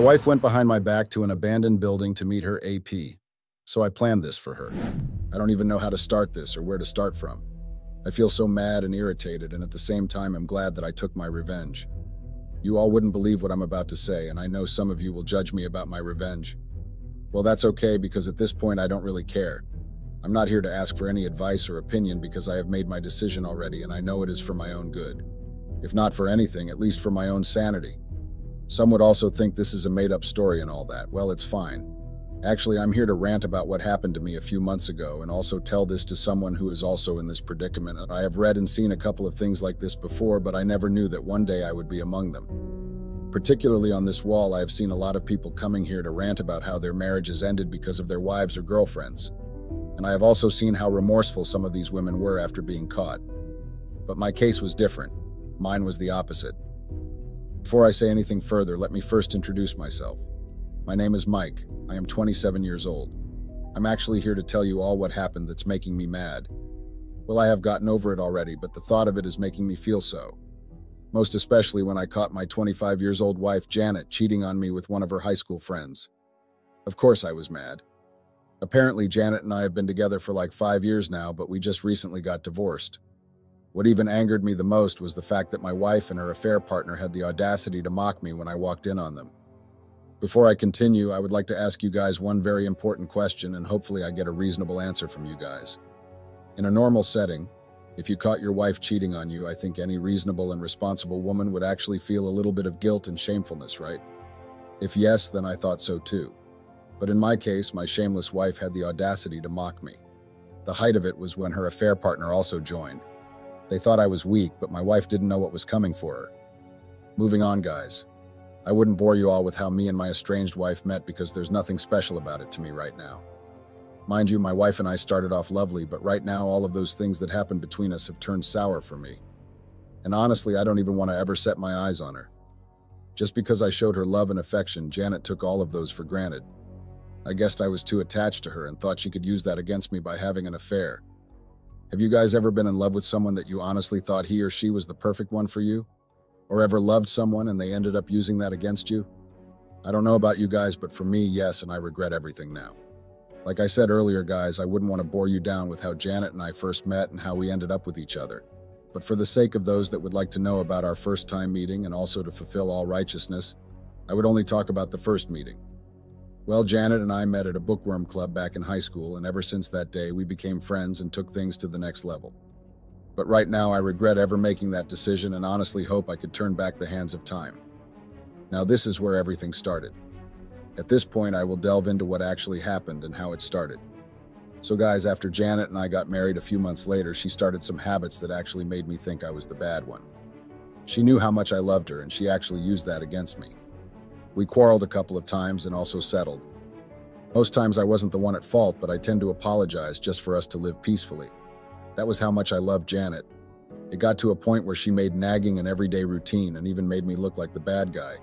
wife went behind my back to an abandoned building to meet her AP, so I planned this for her. I don't even know how to start this or where to start from. I feel so mad and irritated, and at the same time I'm glad that I took my revenge. You all wouldn't believe what I'm about to say, and I know some of you will judge me about my revenge. Well, that's okay, because at this point I don't really care. I'm not here to ask for any advice or opinion because I have made my decision already, and I know it is for my own good. If not for anything, at least for my own sanity. Some would also think this is a made-up story and all that. Well, it's fine. Actually, I'm here to rant about what happened to me a few months ago and also tell this to someone who is also in this predicament. I have read and seen a couple of things like this before, but I never knew that one day I would be among them. Particularly on this wall, I have seen a lot of people coming here to rant about how their marriages ended because of their wives or girlfriends. And I have also seen how remorseful some of these women were after being caught. But my case was different. Mine was the opposite. Before I say anything further, let me first introduce myself. My name is Mike. I am 27 years old. I'm actually here to tell you all what happened that's making me mad. Well, I have gotten over it already, but the thought of it is making me feel so. Most especially when I caught my 25 years old wife, Janet, cheating on me with one of her high school friends. Of course I was mad. Apparently, Janet and I have been together for like 5 years now, but we just recently got divorced. What even angered me the most was the fact that my wife and her affair partner had the audacity to mock me when I walked in on them. Before I continue, I would like to ask you guys one very important question, and hopefully I get a reasonable answer from you guys. In a normal setting, if you caught your wife cheating on you, I think any reasonable and responsible woman would actually feel a little bit of guilt and shamefulness, right? If yes, then I thought so too. But in my case, my shameless wife had the audacity to mock me. The height of it was when her affair partner also joined. They thought I was weak, but my wife didn't know what was coming for her. Moving on, guys. I wouldn't bore you all with how me and my estranged wife met because there's nothing special about it to me right now. Mind you, my wife and I started off lovely, but right now all of those things that happened between us have turned sour for me. And honestly, I don't even want to ever set my eyes on her. Just because I showed her love and affection, Janet took all of those for granted. I guessed I was too attached to her and thought she could use that against me by having an affair. Have you guys ever been in love with someone that you honestly thought he or she was the perfect one for you? Or ever loved someone and they ended up using that against you? I don't know about you guys, but for me, yes, and I regret everything now. Like I said earlier, guys, I wouldn't want to bore you down with how Janet and I first met and how we ended up with each other. But for the sake of those that would like to know about our first time meeting and also to fulfill all righteousness, I would only talk about the first meeting. Well, Janet and I met at a bookworm club back in high school, and ever since that day, we became friends and took things to the next level. But right now, I regret ever making that decision and honestly hope I could turn back the hands of time. Now, this is where everything started. At this point, I will delve into what actually happened and how it started. So guys, after Janet and I got married a few months later, she started some habits that actually made me think I was the bad one. She knew how much I loved her, and she actually used that against me. We quarreled a couple of times and also settled. Most times I wasn't the one at fault, but I tend to apologize just for us to live peacefully. That was how much I loved Janet. It got to a point where she made nagging an everyday routine and even made me look like the bad guy.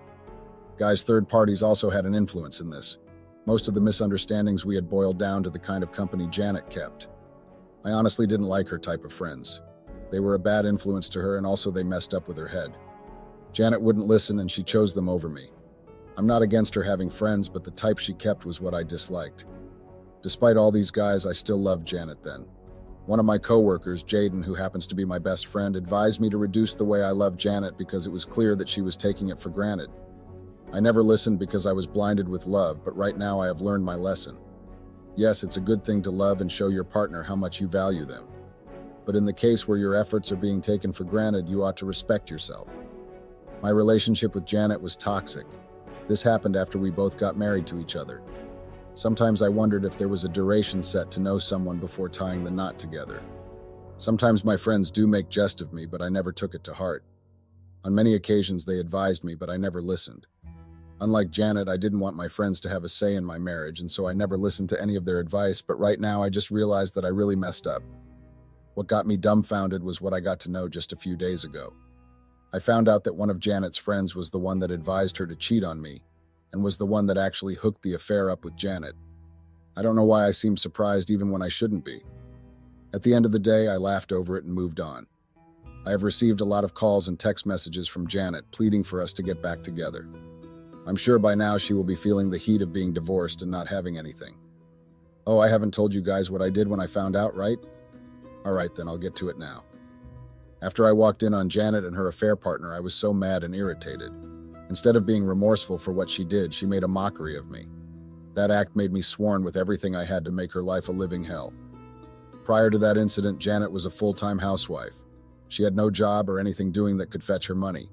Guys, third parties also had an influence in this. Most of the misunderstandings we had boiled down to the kind of company Janet kept. I honestly didn't like her type of friends. They were a bad influence to her, and also they messed up with her head. Janet wouldn't listen, and she chose them over me. I'm not against her having friends, but the type she kept was what I disliked. Despite all these guys, I still loved Janet then. One of my coworkers, Jaden, who happens to be my best friend, advised me to reduce the way I loved Janet because it was clear that she was taking it for granted. I never listened because I was blinded with love, but right now I have learned my lesson. Yes, it's a good thing to love and show your partner how much you value them. But in the case where your efforts are being taken for granted, you ought to respect yourself. My relationship with Janet was toxic. This happened after we both got married to each other. Sometimes I wondered if there was a duration set to know someone before tying the knot together. Sometimes my friends do make jest of me, but I never took it to heart. On many occasions they advised me, but I never listened. Unlike Janet, I didn't want my friends to have a say in my marriage, and so I never listened to any of their advice, but right now I just realized that I really messed up. What got me dumbfounded was what I got to know just a few days ago. I found out that one of Janet's friends was the one that advised her to cheat on me, and was the one that actually hooked the affair up with Janet. I don't know why I seem surprised even when I shouldn't be. At the end of the day, I laughed over it and moved on. I have received a lot of calls and text messages from Janet pleading for us to get back together. I'm sure by now she will be feeling the heat of being divorced and not having anything. Oh, I haven't told you guys what I did when I found out, right? All right, then I'll get to it now. After I walked in on Janet and her affair partner, I was so mad and irritated. Instead of being remorseful for what she did, she made a mockery of me. That act made me sworn with everything I had to make her life a living hell. Prior to that incident, Janet was a full-time housewife. She had no job or anything doing that could fetch her money.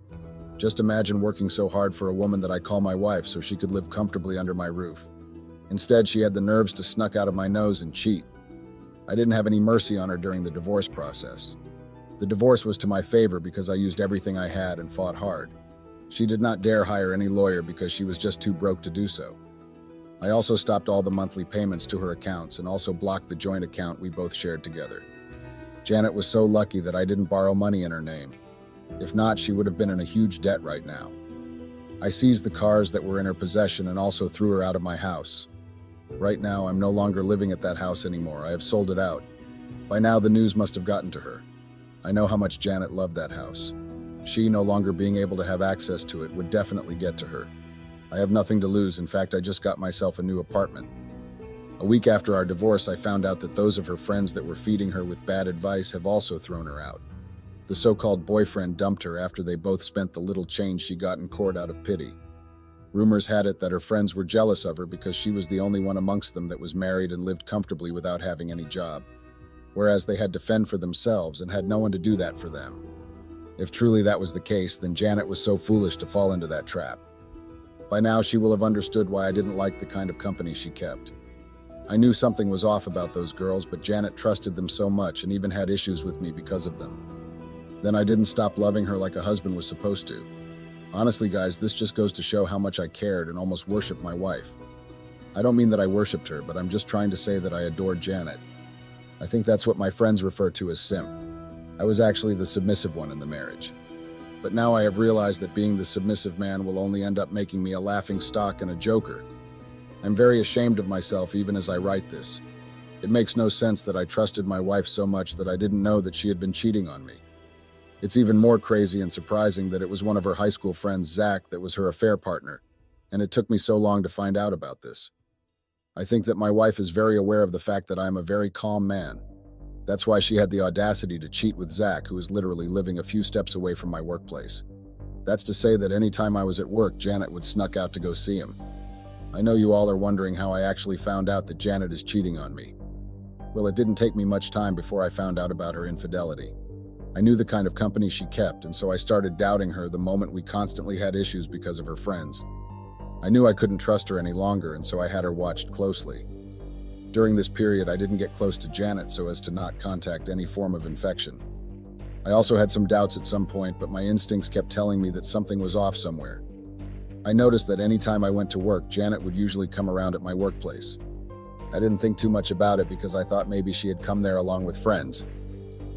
Just imagine working so hard for a woman that I call my wife so she could live comfortably under my roof. Instead, she had the nerves to snuck out of my nose and cheat. I didn't have any mercy on her during the divorce process. The divorce was to my favor because I used everything I had and fought hard. She did not dare hire any lawyer because she was just too broke to do so. I also stopped all the monthly payments to her accounts and also blocked the joint account we both shared together. Janet was so lucky that I didn't borrow money in her name. If not, she would have been in a huge debt right now. I seized the cars that were in her possession and also threw her out of my house. Right now, I'm no longer living at that house anymore. I have sold it out. By now, the news must have gotten to her. I know how much Janet loved that house. She, no longer being able to have access to it, would definitely get to her. I have nothing to lose. In fact, I just got myself a new apartment. A week after our divorce, I found out that those of her friends that were feeding her with bad advice have also thrown her out. The so-called boyfriend dumped her after they both spent the little change she got in court out of pity. Rumors had it that her friends were jealous of her because she was the only one amongst them that was married and lived comfortably without having any job, whereas they had to fend for themselves and had no one to do that for them. If truly that was the case, then Janet was so foolish to fall into that trap. By now, she will have understood why I didn't like the kind of company she kept. I knew something was off about those girls, but Janet trusted them so much and even had issues with me because of them. Then I didn't stop loving her like a husband was supposed to. Honestly, guys, this just goes to show how much I cared and almost worshipped my wife. I don't mean that I worshipped her, but I'm just trying to say that I adored Janet. I think that's what my friends refer to as simp. I was actually the submissive one in the marriage. But now I have realized that being the submissive man will only end up making me a laughing stock and a joker. I'm very ashamed of myself even as I write this. It makes no sense that I trusted my wife so much that I didn't know that she had been cheating on me. It's even more crazy and surprising that it was one of her high school friends, Zach, that was her affair partner, and it took me so long to find out about this. I think that my wife is very aware of the fact that I am a very calm man. That's why she had the audacity to cheat with Zach, who is literally living a few steps away from my workplace. That's to say that any time I was at work, Janet would snuck out to go see him. I know you all are wondering how I actually found out that Janet is cheating on me. Well, it didn't take me much time before I found out about her infidelity. I knew the kind of company she kept, and so I started doubting her the moment we constantly had issues because of her friends. I knew I couldn't trust her any longer, and so I had her watched closely. During this period, I didn't get close to Janet so as to not contact any form of infection. I also had some doubts at some point, but my instincts kept telling me that something was off somewhere. I noticed that any time I went to work, Janet would usually come around at my workplace. I didn't think too much about it because I thought maybe she had come there along with friends.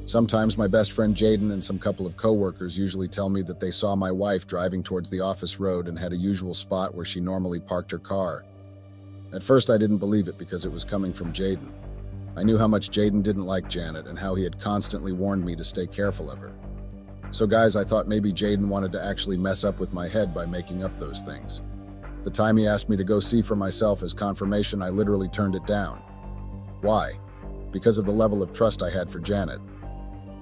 Sometimes my best friend Jaden and some couple of coworkers usually tell me that they saw my wife driving towards the office road and had a usual spot where she normally parked her car. At first I didn't believe it because it was coming from Jaden. I knew how much Jaden didn't like Janet and how he had constantly warned me to stay careful of her. So guys, I thought maybe Jaden wanted to actually mess up with my head by making up those things. The time he asked me to go see for myself as confirmation, I literally turned it down. Why? Because of the level of trust I had for Janet.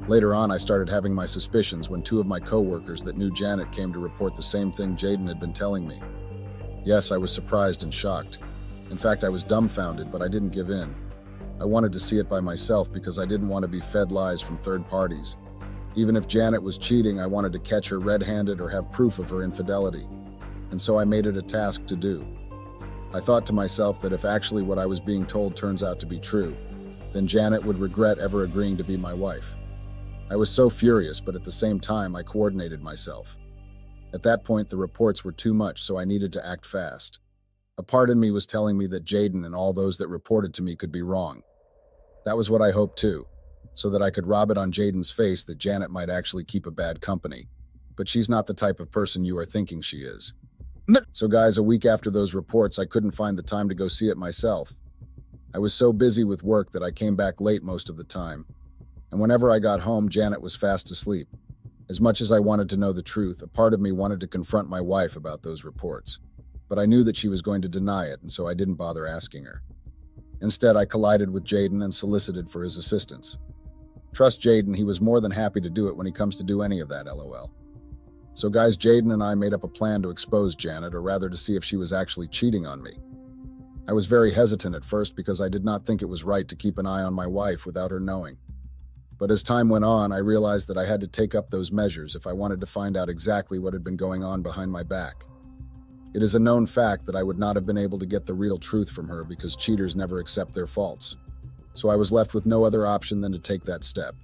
Later on, I started having my suspicions when two of my coworkers that knew Janet came to report the same thing Jaden had been telling me. Yes, I was surprised and shocked. In fact, I was dumbfounded, but I didn't give in. I wanted to see it by myself because I didn't want to be fed lies from third parties. Even if Janet was cheating, I wanted to catch her red-handed or have proof of her infidelity. And so I made it a task to do. I thought to myself that if actually what I was being told turns out to be true, then Janet would regret ever agreeing to be my wife. I was so furious, but at the same time, I coordinated myself. At that point, the reports were too much, so I needed to act fast. A part in me was telling me that Jaden and all those that reported to me could be wrong. That was what I hoped too, so that I could rob it on Jaden's face that Janet might actually keep a bad company. But she's not the type of person you are thinking she is. So guys, a week after those reports, I couldn't find the time to go see it myself. I was so busy with work that I came back late most of the time. And whenever I got home, Janet was fast asleep. As much as I wanted to know the truth, a part of me wanted to confront my wife about those reports. but I knew that she was going to deny it, and so I didn't bother asking her. Instead, I collided with Jaden and solicited for his assistance. Trust Jaden, he was more than happy to do it when he comes to do any of that, lol. So guys, Jaden and I made up a plan to expose Janet, or rather to see if she was actually cheating on me. I was very hesitant at first because I did not think it was right to keep an eye on my wife without her knowing. But as time went on, I realized that I had to take up those measures if I wanted to find out exactly what had been going on behind my back. It is a known fact that I would not have been able to get the real truth from her because cheaters never accept their faults. So I was left with no other option than to take that step.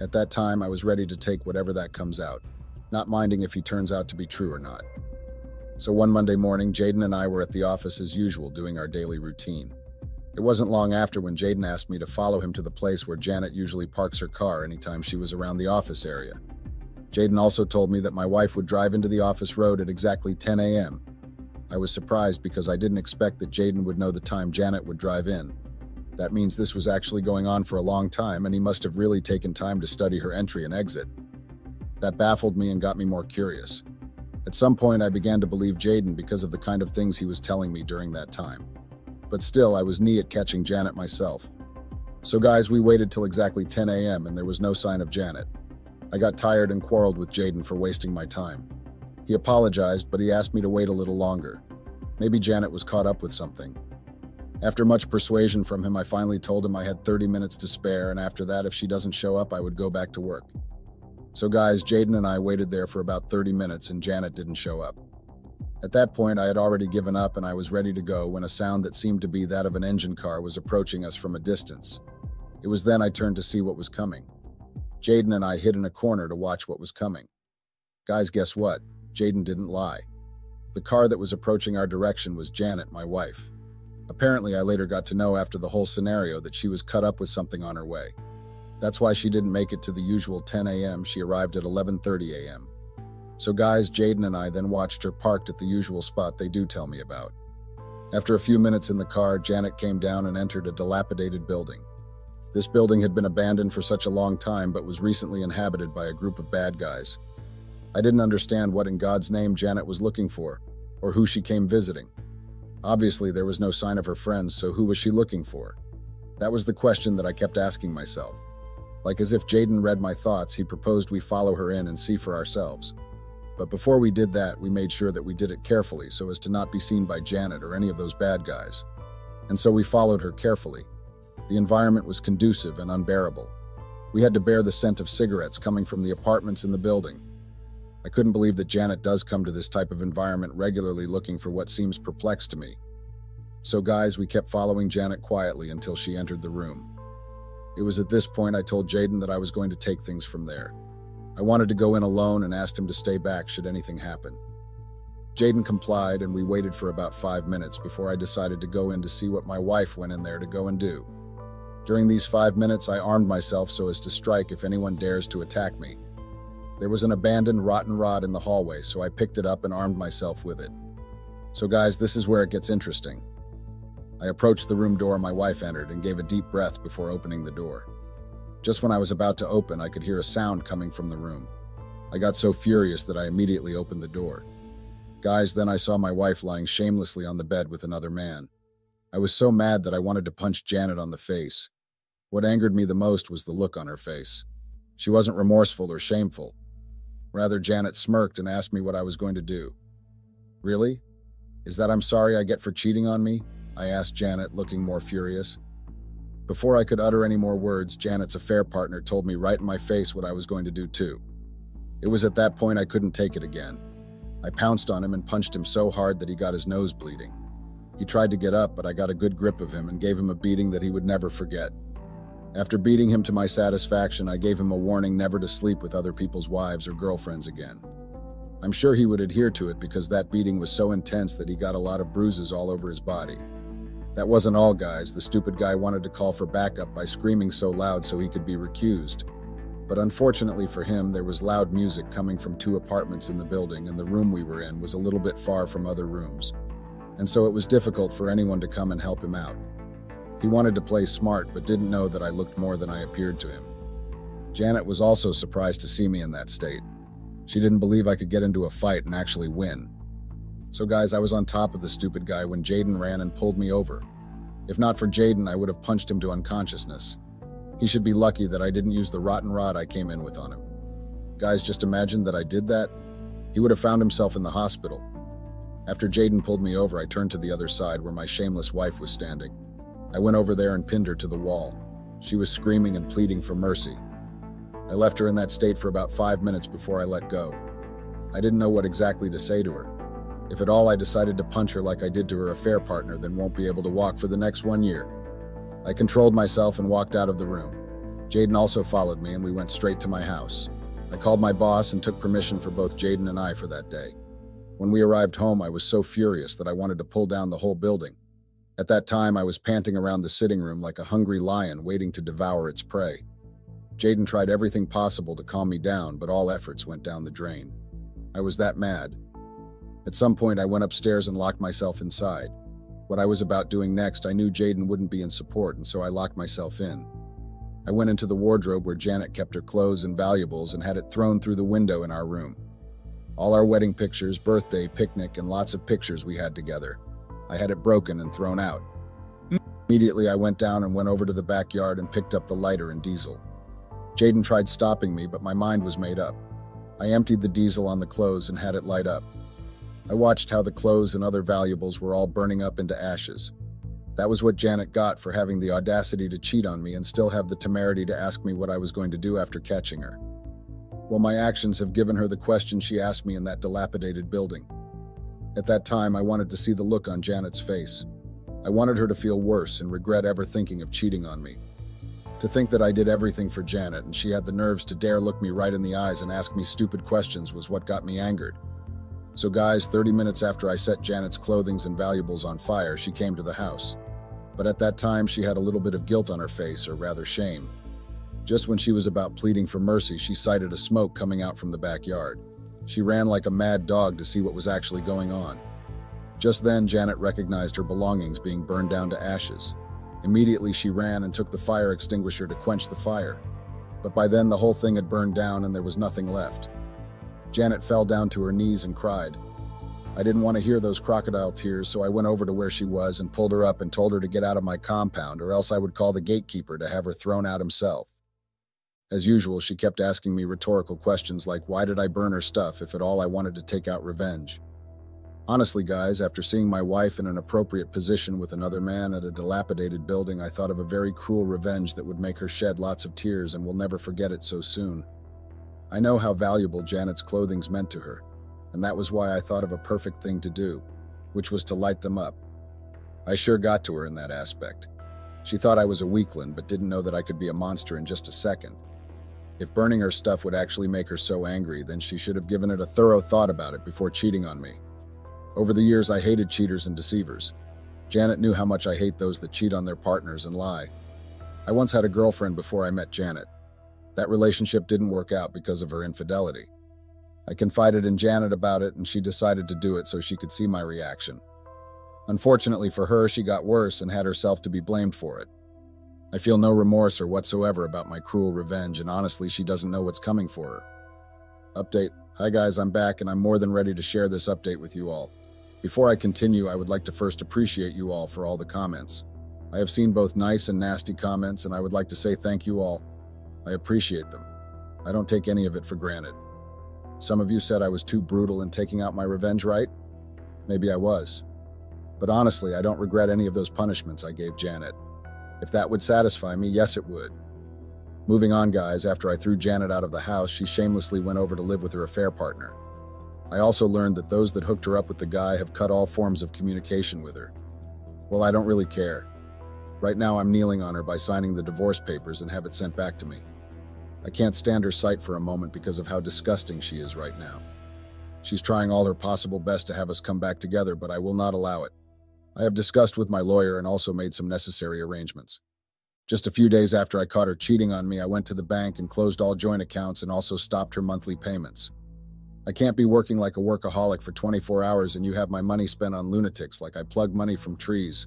At that time, I was ready to take whatever that comes out, not minding if he turns out to be true or not. So one Monday morning, Jaden and I were at the office as usual doing our daily routine. It wasn't long after when Jaden asked me to follow him to the place where Janet usually parks her car anytime she was around the office area. Jaden also told me that my wife would drive into the office road at exactly 10 a.m. I was surprised because I didn't expect that Jaden would know the time Janet would drive in. That means this was actually going on for a long time, and he must have really taken time to study her entry and exit. That baffled me and got me more curious. At some point, I began to believe Jaden because of the kind of things he was telling me during that time. But still, I was at catching Janet myself. So guys, we waited till exactly 10 a.m. and there was no sign of Janet. I got tired and quarreled with Jaden for wasting my time. He apologized, but he asked me to wait a little longer. Maybe Janet was caught up with something. After much persuasion from him, I finally told him I had 30 minutes to spare, and after that, if she doesn't show up, I would go back to work. So guys, Jaden and I waited there for about 30 minutes and Janet didn't show up. At that point, I had already given up and I was ready to go when a sound that seemed to be that of an engine car was approaching us from a distance. It was then I turned to see what was coming. Jaden and I hid in a corner to watch what was coming. Guys, guess what? Jaden didn't lie. The car that was approaching our direction was Janet, my wife. Apparently, I later got to know after the whole scenario that she was cut up with something on her way. That's why she didn't make it to the usual 10 a.m. She arrived at 11:30 a.m. So guys, Jaden and I then watched her parked at the usual spot they do tell me about. After a few minutes in the car, Janet came down and entered a dilapidated building. This building had been abandoned for such a long time but was recently inhabited by a group of bad guys. I didn't understand what in God's name Janet was looking for, or who she came visiting. Obviously, there was no sign of her friends, so who was she looking for? That was the question that I kept asking myself. Like as if Jaden read my thoughts, he proposed we follow her in and see for ourselves. But before we did that, we made sure that we did it carefully so as to not be seen by Janet or any of those bad guys. And so we followed her carefully. The environment was conducive and unbearable. We had to bear the scent of cigarettes coming from the apartments in the building. I couldn't believe that Janet does come to this type of environment regularly looking for what seems perplexed to me. So guys, we kept following Janet quietly until she entered the room. It was at this point I told Jaden that I was going to take things from there. I wanted to go in alone and asked him to stay back should anything happen. Jaden complied and we waited for about 5 minutes before I decided to go in to see what my wife went in there to go and do. During these 5 minutes, I armed myself so as to strike if anyone dares to attack me. There was an abandoned rotten rod in the hallway, so I picked it up and armed myself with it. So guys, this is where it gets interesting. I approached the room door my wife entered and gave a deep breath before opening the door. Just when I was about to open, I could hear a sound coming from the room. I got so furious that I immediately opened the door. Guys, then I saw my wife lying shamelessly on the bed with another man. I was so mad that I wanted to punch Janet on the face. What angered me the most was the look on her face. She wasn't remorseful or shameful. Rather, Janet smirked and asked me what I was going to do. Really? Is that I'm sorry I get for cheating on me? I asked Janet, looking more furious. Before I could utter any more words, Janet's affair partner told me right in my face what I was going to do too. It was at that point I couldn't take it again. I pounced on him and punched him so hard that he got his nose bleeding. He tried to get up, but I got a good grip of him and gave him a beating that he would never forget. After beating him to my satisfaction, I gave him a warning never to sleep with other people's wives or girlfriends again. I'm sure he would adhere to it because that beating was so intense that he got a lot of bruises all over his body. That wasn't all, guys. The stupid guy wanted to call for backup by screaming so loud so he could be recused. But unfortunately for him, there was loud music coming from 2 apartments in the building, and the room we were in was a little bit far from other rooms. And so it was difficult for anyone to come and help him out. He wanted to play smart, but didn't know that I looked more than I appeared to him. Janet was also surprised to see me in that state. She didn't believe I could get into a fight and actually win. So guys, I was on top of the stupid guy when Jaden ran and pulled me over. If not for Jaden, I would have punched him to unconsciousness. He should be lucky that I didn't use the rotten rod I came in with on him. Guys, just imagine that I did that. He would have found himself in the hospital. After Jaden pulled me over, I turned to the other side where my shameless wife was standing. I went over there and pinned her to the wall. She was screaming and pleading for mercy. I left her in that state for about 5 minutes before I let go. I didn't know what exactly to say to her. If at all I decided to punch her like I did to her affair partner, then won't be able to walk for the next 1 year. I controlled myself and walked out of the room. Jaden also followed me and we went straight to my house. I called my boss and took permission for both Jaden and I for that day. When we arrived home, I was so furious that I wanted to pull down the whole building. At that time, I was panting around the sitting room like a hungry lion waiting to devour its prey. Jaden tried everything possible to calm me down, but all efforts went down the drain. I was that mad. At some point, I went upstairs and locked myself inside. What I was about doing next, I knew Jaden wouldn't be in support, and so I locked myself in. I went into the wardrobe where Janet kept her clothes and valuables and had it thrown through the window in our room. All our wedding pictures, birthday, picnic, and lots of pictures we had together. I had it broken and thrown out. Immediately, I went down and went over to the backyard and picked up the lighter and diesel. Jaden tried stopping me, but my mind was made up. I emptied the diesel on the clothes and had it light up. I watched how the clothes and other valuables were all burning up into ashes. That was what Janet got for having the audacity to cheat on me and still have the temerity to ask me what I was going to do after catching her. Well, my actions have given her the question she asked me in that dilapidated building. At that time, I wanted to see the look on Janet's face. I wanted her to feel worse and regret ever thinking of cheating on me. To think that I did everything for Janet and she had the nerves to dare look me right in the eyes and ask me stupid questions was what got me angered. So guys, 30 minutes after I set Janet's clothing and valuables on fire, she came to the house. But at that time, she had a little bit of guilt on her face, or rather shame. Just when she was about pleading for mercy, she sighted a smoke coming out from the backyard. She ran like a mad dog to see what was actually going on. Just then, Janet recognized her belongings being burned down to ashes. Immediately, she ran and took the fire extinguisher to quench the fire. But by then, the whole thing had burned down and there was nothing left. Janet fell down to her knees and cried. I didn't want to hear those crocodile tears, so I went over to where she was and pulled her up and told her to get out of my compound, or else I would call the gatekeeper to have her thrown out himself. As usual, she kept asking me rhetorical questions like, why did I burn her stuff if at all I wanted to take out revenge? Honestly, guys, after seeing my wife in an appropriate position with another man at a dilapidated building, I thought of a very cruel revenge that would make her shed lots of tears and will never forget it so soon. I know how valuable Janet's clothing's meant to her, and that was why I thought of a perfect thing to do, which was to light them up. I sure got to her in that aspect. She thought I was a weakling, but didn't know that I could be a monster in just a second. If burning her stuff would actually make her so angry, then she should have given it a thorough thought about it before cheating on me. Over the years, I hated cheaters and deceivers. Janet knew how much I hate those that cheat on their partners and lie. I once had a girlfriend before I met Janet. That relationship didn't work out because of her infidelity. I confided in Janet about it, and she decided to do it so she could see my reaction. Unfortunately for her, she got worse and had herself to be blamed for it. I feel no remorse or whatsoever about my cruel revenge, and honestly, she doesn't know what's coming for her. Update. Hi guys, I'm back, and I'm more than ready to share this update with you all. Before I continue, I would like to first appreciate you all for all the comments. I have seen both nice and nasty comments, and I would like to say thank you all. I appreciate them. I don't take any of it for granted. Some of you said I was too brutal in taking out my revenge, right? Maybe I was. But honestly, I don't regret any of those punishments I gave Janet. If that would satisfy me, yes it would. Moving on, guys, after I threw Janet out of the house, she shamelessly went over to live with her affair partner. I also learned that those that hooked her up with the guy have cut all forms of communication with her. Well, I don't really care. Right now, I'm kneeling on her by signing the divorce papers and have it sent back to me. I can't stand her sight for a moment because of how disgusting she is right now. She's trying all her possible best to have us come back together, but I will not allow it. I have discussed with my lawyer and also made some necessary arrangements. Just a few days after I caught her cheating on me, I went to the bank and closed all joint accounts and also stopped her monthly payments. I can't be working like a workaholic for 24 hours and you have my money spent on lunatics like I plug money from trees.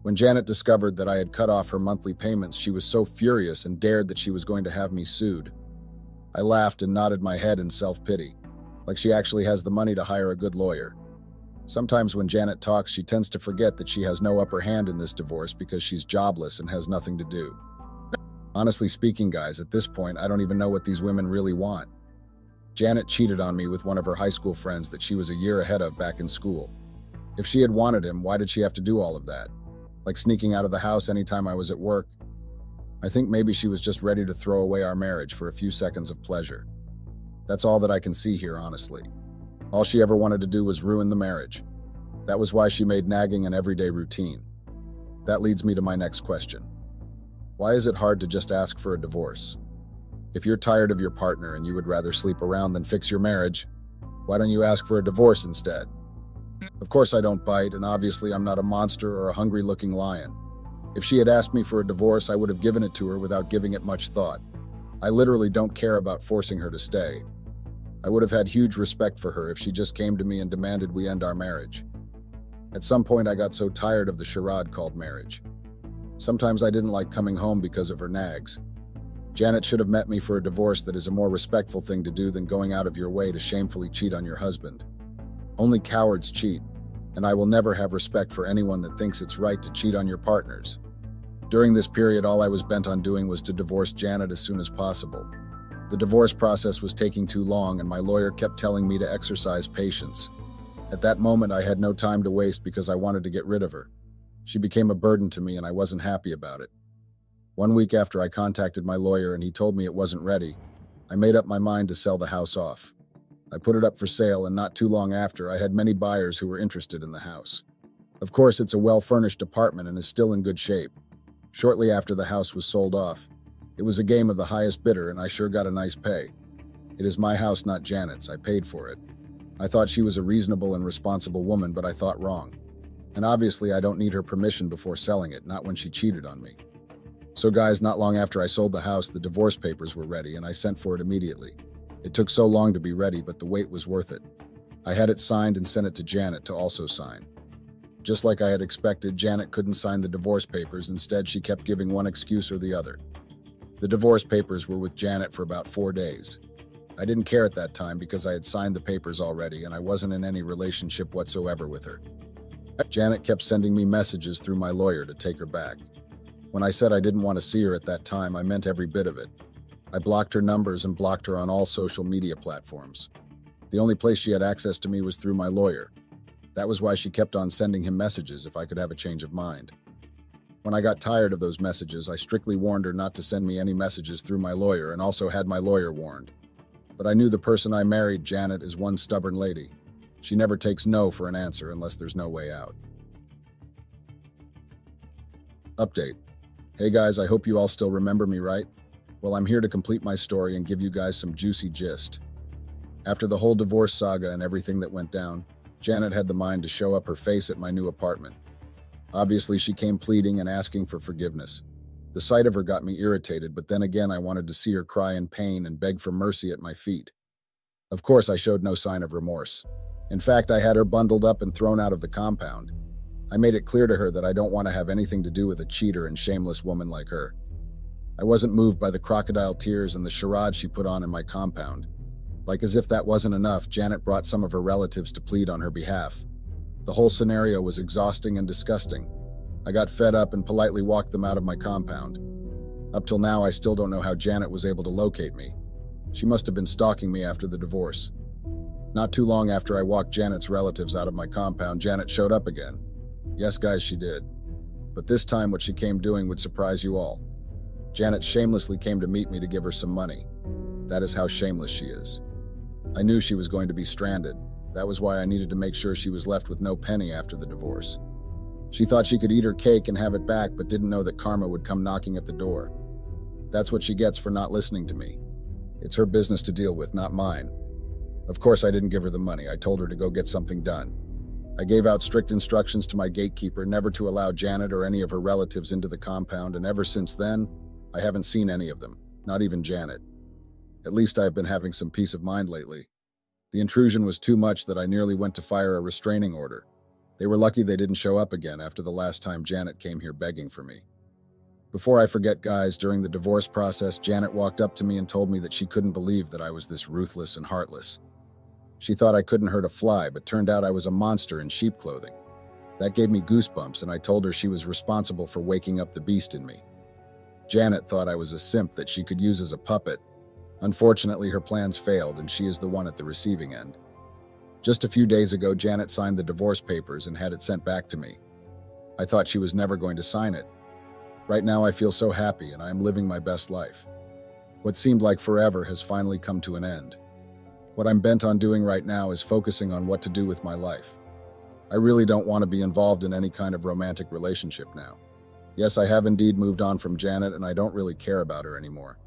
When Janet discovered that I had cut off her monthly payments, she was so furious and dared that she was going to have me sued. I laughed and nodded my head in self-pity, like she actually has the money to hire a good lawyer. Sometimes when Janet talks, she tends to forget that she has no upper hand in this divorce because she's jobless and has nothing to do. Honestly speaking, guys, at this point, I don't even know what these women really want. Janet cheated on me with one of her high school friends that she was a year ahead of back in school. If she had wanted him, why did she have to do all of that? Like sneaking out of the house anytime I was at work? I think maybe she was just ready to throw away our marriage for a few seconds of pleasure. That's all that I can see here, honestly. All she ever wanted to do was ruin the marriage. That was why she made nagging an everyday routine. That leads me to my next question. Why is it hard to just ask for a divorce? If you're tired of your partner and you would rather sleep around than fix your marriage, why don't you ask for a divorce instead? Of course I don't bite, and obviously I'm not a monster or a hungry-looking lion. If she had asked me for a divorce, I would have given it to her without giving it much thought. I literally don't care about forcing her to stay. I would have had huge respect for her if she just came to me and demanded we end our marriage. At some point, I got so tired of the charade called marriage. Sometimes I didn't like coming home because of her nags. Janet should have met me for a divorce. That is a more respectful thing to do than going out of your way to shamefully cheat on your husband. Only cowards cheat, and I will never have respect for anyone that thinks it's right to cheat on your partners. During this period, all I was bent on doing was to divorce Janet as soon as possible. The divorce process was taking too long, and my lawyer kept telling me to exercise patience. At that moment, I had no time to waste because I wanted to get rid of her. She became a burden to me, and I wasn't happy about it. 1 week after I contacted my lawyer and he told me it wasn't ready, I made up my mind to sell the house off. I put it up for sale, and not too long after, I had many buyers who were interested in the house. Of course, it's a well-furnished apartment and is still in good shape. Shortly after the house was sold off, it was a game of the highest bidder, and I sure got a nice pay. It is my house, not Janet's. I paid for it. I thought she was a reasonable and responsible woman, but I thought wrong. And obviously, I don't need her permission before selling it, not when she cheated on me. So guys, not long after I sold the house, the divorce papers were ready, and I sent for it immediately. It took so long to be ready, but the wait was worth it. I had it signed and sent it to Janet to also sign. Just like I had expected, Janet couldn't sign the divorce papers. Instead, she kept giving one excuse or the other. The divorce papers were with Janet for about 4 days. I didn't care at that time because I had signed the papers already and I wasn't in any relationship whatsoever with her. Janet kept sending me messages through my lawyer to take her back. When I said I didn't want to see her at that time, I meant every bit of it. I blocked her numbers and blocked her on all social media platforms. The only place she had access to me was through my lawyer. That was why she kept on sending him messages if I could have a change of mind. When I got tired of those messages, I strictly warned her not to send me any messages through my lawyer and also had my lawyer warned. But I knew the person I married, Janet, is one stubborn lady. She never takes no for an answer unless there's no way out. Update. Hey guys, I hope you all still remember me, right? Well, I'm here to complete my story and give you guys some juicy gist. After the whole divorce saga and everything that went down, Janet had the mind to show up her face at my new apartment. Obviously, she came pleading and asking for forgiveness. The sight of her got me irritated, but then again, I wanted to see her cry in pain and beg for mercy at my feet. Of course, I showed no sign of remorse. In fact, I had her bundled up and thrown out of the compound. I made it clear to her that I don't want to have anything to do with a cheater and shameless woman like her. I wasn't moved by the crocodile tears and the charade she put on in my compound. Like as if that wasn't enough, Janet brought some of her relatives to plead on her behalf. The whole scenario was exhausting and disgusting. I got fed up and politely walked them out of my compound. Up till now, I still don't know how Janet was able to locate me. She must have been stalking me after the divorce. Not too long after I walked Janet's relatives out of my compound, Janet showed up again. Yes, guys, she did. But this time, what she came doing would surprise you all. Janet shamelessly came to meet me to give her some money. That is how shameless she is. I knew she was going to be stranded. That was why I needed to make sure she was left with no penny after the divorce. She thought she could eat her cake and have it back, but didn't know that karma would come knocking at the door. That's what she gets for not listening to me. It's her business to deal with, not mine. Of course, I didn't give her the money. I told her to go get something done. I gave out strict instructions to my gatekeeper never to allow Janet or any of her relatives into the compound, and ever since then, I haven't seen any of them, not even Janet. At least I've been having some peace of mind lately. The intrusion was too much that I nearly went to fire a restraining order. They were lucky they didn't show up again after the last time Janet came here begging for me. Before I forget, guys, during the divorce process, Janet walked up to me and told me that she couldn't believe that I was this ruthless and heartless. She thought I couldn't hurt a fly, but turned out I was a monster in sheep clothing. That gave me goosebumps, and I told her she was responsible for waking up the beast in me. Janet thought I was a simp that she could use as a puppet. Unfortunately, her plans failed, and she is the one at the receiving end. Just a few days ago, Janet signed the divorce papers and had it sent back to me. I thought she was never going to sign it. Right now, I feel so happy, and I am living my best life. What seemed like forever has finally come to an end. What I'm bent on doing right now is focusing on what to do with my life. I really don't want to be involved in any kind of romantic relationship now. Yes, I have indeed moved on from Janet, and I don't really care about her anymore.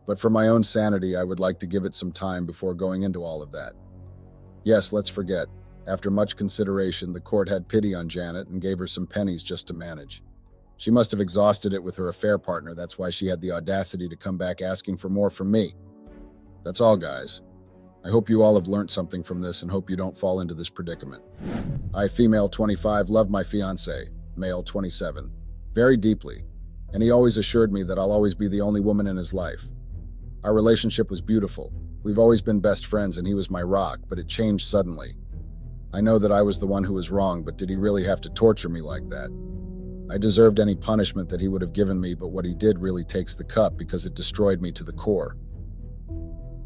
But for my own sanity, I would like to give it some time before going into all of that. Yes, let's forget. After much consideration, the court had pity on Janet and gave her some pennies just to manage. She must have exhausted it with her affair partner. That's why she had the audacity to come back asking for more from me. That's all, guys. I hope you all have learned something from this and hope you don't fall into this predicament. I, female 25, love my fiancé, male 27, very deeply, and he always assured me that I'll always be the only woman in his life. Our relationship was beautiful. We've always been best friends, and he was my rock, but it changed suddenly. I know that I was the one who was wrong, but did he really have to torture me like that? I deserved any punishment that he would have given me, but what he did really takes the cup because it destroyed me to the core.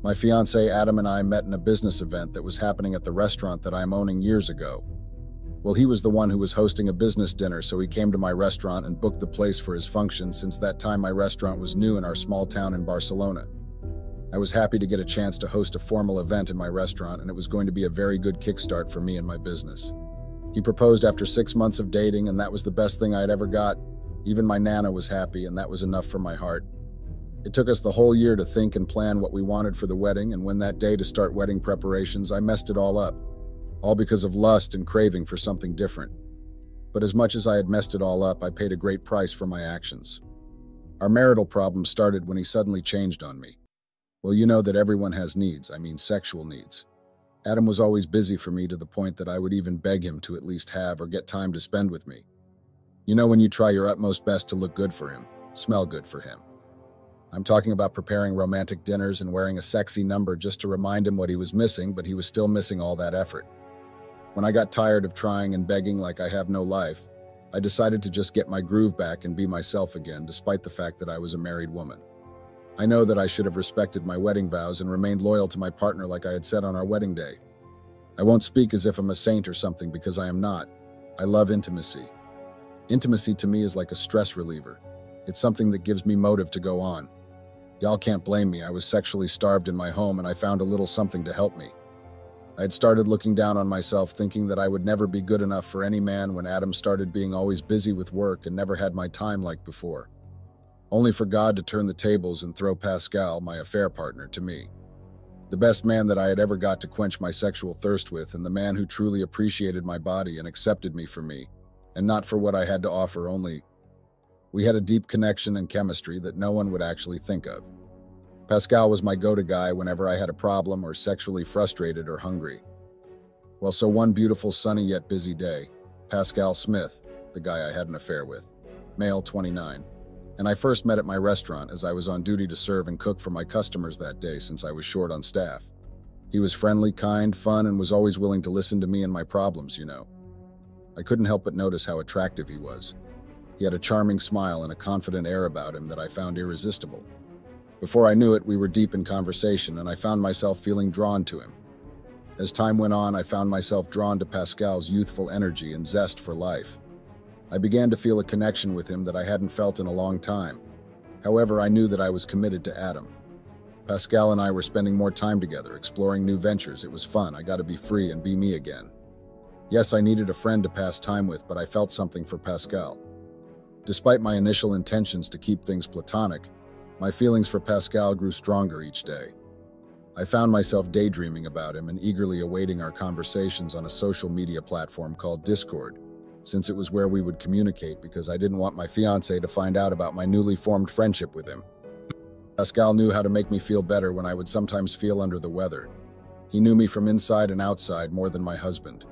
My fiancé Adam and I met in a business event that was happening at the restaurant that I'm owning years ago. Well, he was the one who was hosting a business dinner, so he came to my restaurant and booked the place for his function. Since that time, my restaurant was new in our small town in Barcelona. I was happy to get a chance to host a formal event in my restaurant, and it was going to be a very good kickstart for me and my business. He proposed after 6 months of dating, and that was the best thing I had ever got. Even my Nana was happy, and that was enough for my heart. It took us the whole year to think and plan what we wanted for the wedding, and when that day to start wedding preparations, I messed it all up. All because of lust and craving for something different. But as much as I had messed it all up, I paid a great price for my actions. Our marital problem started when he suddenly changed on me. Well, you know that everyone has needs, I mean sexual needs. Adam was always busy for me to the point that I would even beg him to at least have or get time to spend with me. You know when you try your utmost best to look good for him, smell good for him. I'm talking about preparing romantic dinners and wearing a sexy number just to remind him what he was missing, but he was still missing all that effort. When I got tired of trying and begging like I have no life, I decided to just get my groove back and be myself again, despite the fact that I was a married woman. I know that I should have respected my wedding vows and remained loyal to my partner like I had said on our wedding day. I won't speak as if I'm a saint or something because I am not. I love intimacy. Intimacy to me is like a stress reliever. It's something that gives me motive to go on. Y'all can't blame me. I was sexually starved in my home and I found a little something to help me. I had started looking down on myself, thinking that I would never be good enough for any man when Adam started being always busy with work and never had my time like before. Only for God to turn the tables and throw Pascal, my affair partner, to me. The best man that I had ever got to quench my sexual thirst with, and the man who truly appreciated my body and accepted me for me, and not for what I had to offer only. We had a deep connection and chemistry that no one would actually think of. Pascal was my go-to guy whenever I had a problem or sexually frustrated or hungry. Well, so one beautiful sunny yet busy day, Pascal Smith, the guy I had an affair with, male 29, and I first met at my restaurant as I was on duty to serve and cook for my customers that day since I was short on staff. He was friendly, kind, fun, and was always willing to listen to me and my problems, you know. I couldn't help but notice how attractive he was. He had a charming smile and a confident air about him that I found irresistible. Before I knew it, we were deep in conversation, and I found myself feeling drawn to him. As time went on, I found myself drawn to Pascal's youthful energy and zest for life. I began to feel a connection with him that I hadn't felt in a long time. However, I knew that I was committed to Adam. Pascal and I were spending more time together, exploring new ventures. It was fun. I got to be free and be me again. Yes, I needed a friend to pass time with, but I felt something for Pascal. Despite my initial intentions to keep things platonic, my feelings for Pascal grew stronger each day. I found myself daydreaming about him and eagerly awaiting our conversations on a social media platform called Discord, since it was where we would communicate because I didn't want my fiancé to find out about my newly formed friendship with him. Pascal knew how to make me feel better when I would sometimes feel under the weather. He knew me from inside and outside more than my husband.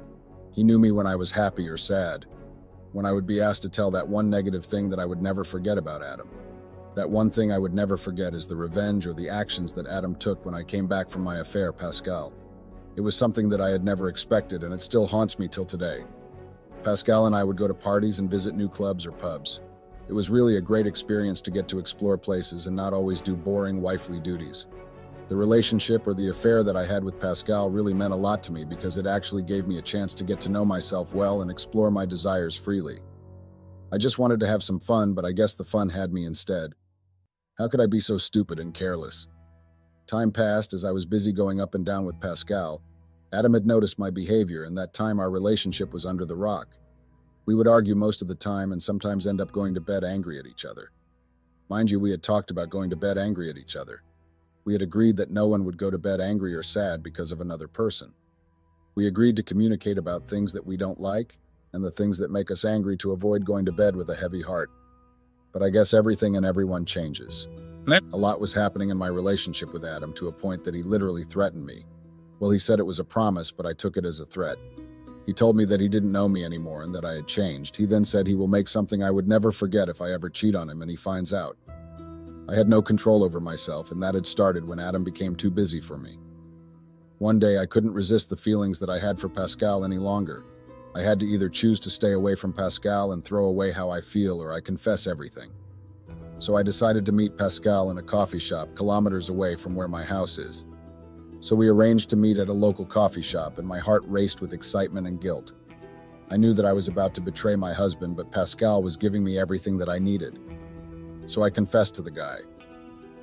He knew me when I was happy or sad, when I would be asked to tell that one negative thing that I would never forget about Adam. That one thing I would never forget is the revenge or the actions that Adam took when I came back from my affair, Pascal. It was something that I had never expected, and it still haunts me till today. Pascal and I would go to parties and visit new clubs or pubs. It was really a great experience to get to explore places and not always do boring wifely duties. The relationship or the affair that I had with Pascal really meant a lot to me because it actually gave me a chance to get to know myself well and explore my desires freely. I just wanted to have some fun, but I guess the fun had me instead. How could I be so stupid and careless? Time passed as I was busy going up and down with Pascal. Adam had noticed my behavior, and that time our relationship was under the rock. We would argue most of the time and sometimes end up going to bed angry at each other. Mind you, we had talked about going to bed angry at each other. We had agreed that no one would go to bed angry or sad because of another person. We agreed to communicate about things that we don't like and the things that make us angry to avoid going to bed with a heavy heart. But I guess everything and everyone changes. A lot was happening in my relationship with Adam to a point that he literally threatened me. Well, he said it was a promise, but I took it as a threat. He told me that he didn't know me anymore and that I had changed. He then said he will make something I would never forget if I ever cheat on him and he finds out. I had no control over myself, and that had started when Adam became too busy for me. One day, I couldn't resist the feelings that I had for Pascal any longer. I had to either choose to stay away from Pascal and throw away how I feel, or I confess everything. So I decided to meet Pascal in a coffee shop kilometers away from where my house is. So we arranged to meet at a local coffee shop, and my heart raced with excitement and guilt. I knew that I was about to betray my husband, but Pascal was giving me everything that I needed. So I confessed to the guy.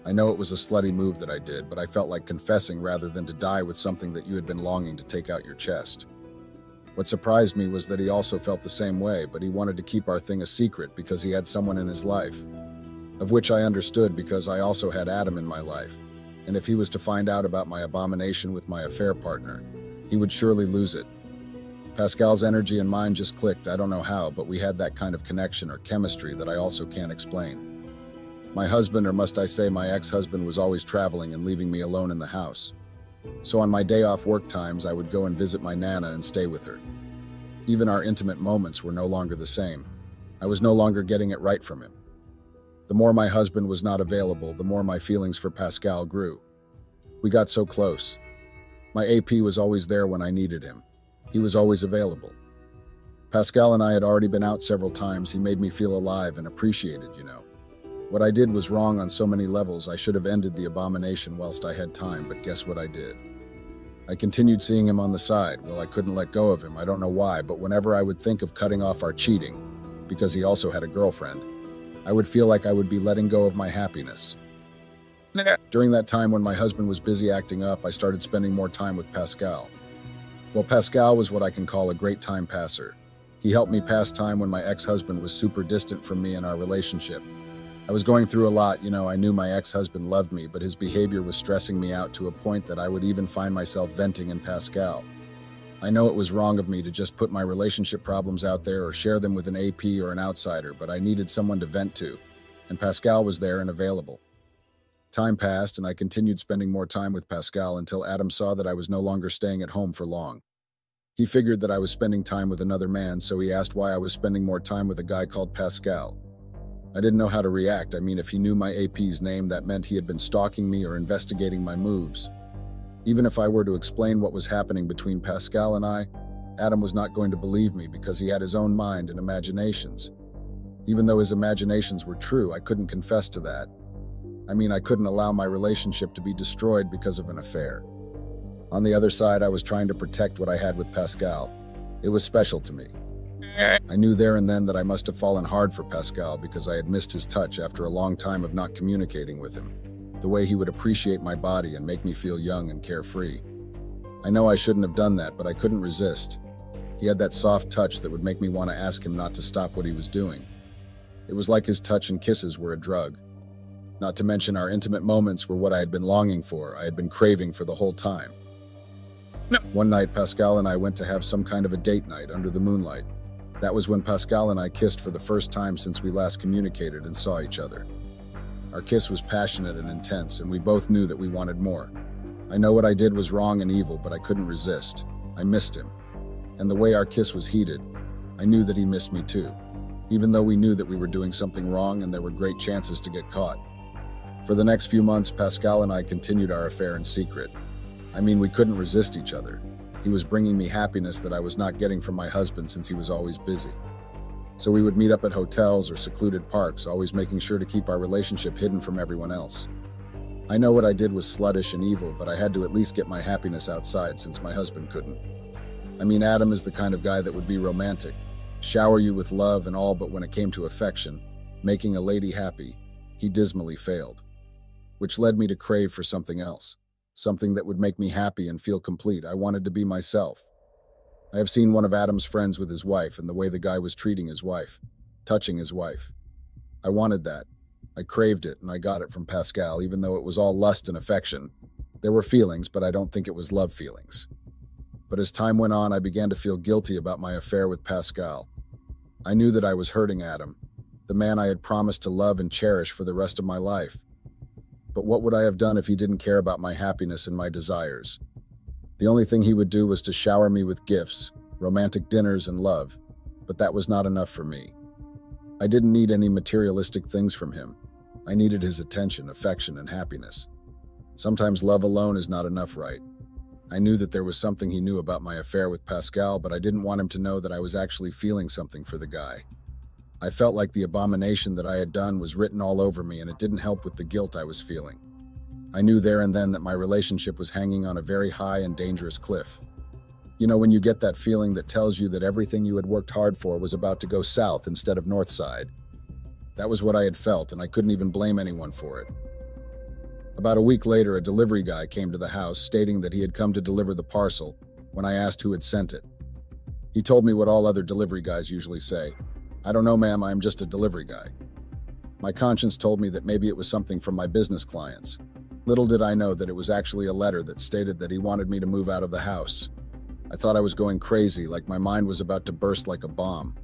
I know it was a slutty move that I did, but I felt like confessing rather than to die with something that you had been longing to take out your chest. What surprised me was that he also felt the same way, but he wanted to keep our thing a secret because he had someone in his life, of which I understood because I also had Adam in my life, and if he was to find out about my abomination with my affair partner, he would surely lose it. Pascal's energy and mine just clicked, I don't know how, but we had that kind of connection or chemistry that I also can't explain. My husband, or must I say my ex-husband, was always traveling and leaving me alone in the house. So on my day off work times, I would go and visit my Nana and stay with her. Even our intimate moments were no longer the same. I was no longer getting it right from him. The more my husband was not available, the more my feelings for Pascal grew. We got so close. My AP was always there when I needed him. He was always available. Pascal and I had already been out several times. He made me feel alive and appreciated, you know. What I did was wrong on so many levels. I should have ended the abomination whilst I had time, but guess what I did? I continued seeing him on the side. Well, I couldn't let go of him. I don't know why, but whenever I would think of cutting off our cheating, because he also had a girlfriend, I would feel like I would be letting go of my happiness. During that time when my husband was busy acting up, I started spending more time with Pascal. Well, Pascal was what I can call a great time passer. He helped me pass time when my ex-husband was super distant from me in our relationship. I was going through a lot, you know. I knew my ex-husband loved me, but his behavior was stressing me out to a point that I would even find myself venting in Pascal. I know it was wrong of me to just put my relationship problems out there or share them with an AP or an outsider, but I needed someone to vent to, and Pascal was there and available. Time passed, and I continued spending more time with Pascal until Adam saw that I was no longer staying at home for long. He figured that I was spending time with another man, so he asked why I was spending more time with a guy called Pascal. I didn't know how to react. I mean, if he knew my AP's name, that meant he had been stalking me or investigating my moves. Even if I were to explain what was happening between Pascal and I, Adam was not going to believe me because he had his own mind and imaginations. Even though his imaginations were true, I couldn't confess to that. I mean, I couldn't allow my relationship to be destroyed because of an affair. On the other side, I was trying to protect what I had with Pascal. It was special to me. I knew there and then that I must have fallen hard for Pascal because I had missed his touch after a long time of not communicating with him. The way he would appreciate my body and make me feel young and carefree. I know I shouldn't have done that, but I couldn't resist. He had that soft touch that would make me want to ask him not to stop what he was doing. It was like his touch and kisses were a drug. Not to mention our intimate moments were what I had been longing for, I had been craving for the whole time. One night, Pascal and I went to have some kind of a date night under the moonlight. That was when Pascal and I kissed for the first time since we last communicated and saw each other. Our kiss was passionate and intense, and we both knew that we wanted more. I know what I did was wrong and evil, but I couldn't resist. I missed him. And the way our kiss was heated, I knew that he missed me too, even though we knew that we were doing something wrong and there were great chances to get caught. For the next few months, Pascal and I continued our affair in secret. I mean, we couldn't resist each other. He was bringing me happiness that I was not getting from my husband since he was always busy. So we would meet up at hotels or secluded parks, always making sure to keep our relationship hidden from everyone else. I know what I did was sluttish and evil, but I had to at least get my happiness outside since my husband couldn't. I mean, Adam is the kind of guy that would be romantic, shower you with love and all, but when it came to affection, making a lady happy, he dismally failed. Which led me to crave for something else, something that would make me happy and feel complete. I wanted to be myself. I have seen one of Adam's friends with his wife and the way the guy was treating his wife, touching his wife. I wanted that. I craved it, and I got it from Pascal, even though it was all lust and affection. There were feelings, but I don't think it was love feelings. But as time went on, I began to feel guilty about my affair with Pascal. I knew that I was hurting Adam, the man I had promised to love and cherish for the rest of my life. But what would I have done if he didn't care about my happiness and my desires? The only thing he would do was to shower me with gifts, romantic dinners, and love, but that was not enough for me. I didn't need any materialistic things from him. I needed his attention, affection, and happiness. Sometimes love alone is not enough, right? I knew that there was something he knew about my affair with Pascal, but I didn't want him to know that I was actually feeling something for the guy. I felt like the abomination that I had done was written all over me, and it didn't help with the guilt I was feeling. I knew there and then that my relationship was hanging on a very high and dangerous cliff. You know, when you get that feeling that tells you that everything you had worked hard for was about to go south instead of north side. That was what I had felt, and I couldn't even blame anyone for it. About a week later, a delivery guy came to the house stating that he had come to deliver the parcel when I asked who had sent it. He told me what all other delivery guys usually say. "I don't know, ma'am, I'm just a delivery guy." My conscience told me that maybe it was something from my business clients. Little did I know that it was actually a letter that stated that he wanted me to move out of the house. I thought I was going crazy, like my mind was about to burst like a bomb.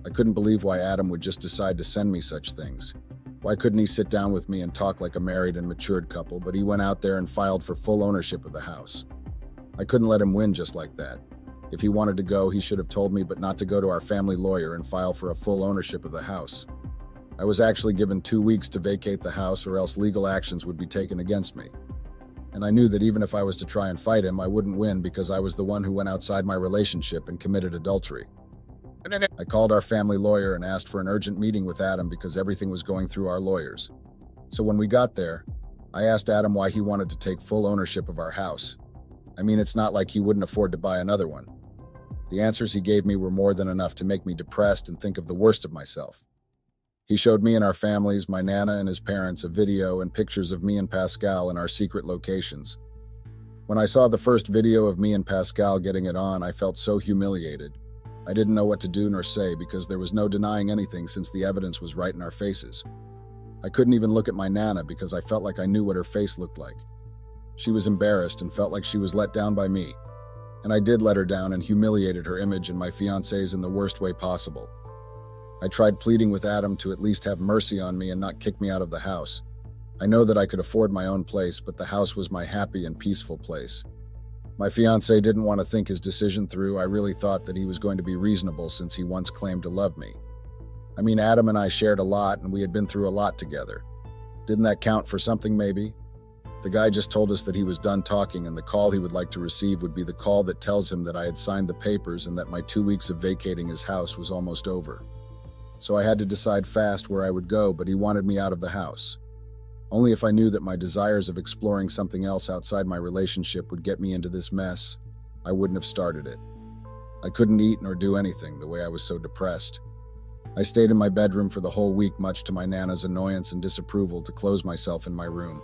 I couldn't believe why Adam would just decide to send me such things. Why couldn't he sit down with me and talk like a married and matured couple, but he went out there and filed for full ownership of the house. I couldn't let him win just like that. If he wanted to go, he should have told me, but not to go to our family lawyer and file for a full ownership of the house. I was actually given 2 weeks to vacate the house, or else legal actions would be taken against me. And I knew that even if I was to try and fight him, I wouldn't win because I was the one who went outside my relationship and committed adultery. I called our family lawyer and asked for an urgent meeting with Adam because everything was going through our lawyers. So when we got there, I asked Adam why he wanted to take full ownership of our house. I mean, it's not like he wouldn't afford to buy another one. The answers he gave me were more than enough to make me depressed and think of the worst of myself. He showed me and our families, my Nana and his parents, a video and pictures of me and Pascal in our secret locations. When I saw the first video of me and Pascal getting it on, I felt so humiliated. I didn't know what to do nor say because there was no denying anything since the evidence was right in our faces. I couldn't even look at my Nana because I felt like I knew what her face looked like. She was embarrassed and felt like she was let down by me. And I did let her down and humiliated her image and my fiancé's in the worst way possible. I tried pleading with Adam to at least have mercy on me and not kick me out of the house. I know that I could afford my own place, but the house was my happy and peaceful place. My fiancé didn't want to think his decision through. I really thought that he was going to be reasonable since he once claimed to love me. I mean, Adam and I shared a lot and we had been through a lot together. Didn't that count for something maybe? The guy just told us that he was done talking and the call he would like to receive would be the call that tells him that I had signed the papers and that my 2 weeks of vacating his house was almost over. So I had to decide fast where I would go, but he wanted me out of the house. Only if I knew that my desires of exploring something else outside my relationship would get me into this mess, I wouldn't have started it. I couldn't eat nor do anything the way I was so depressed. I stayed in my bedroom for the whole week, much to my Nana's annoyance and disapproval, to close myself in my room.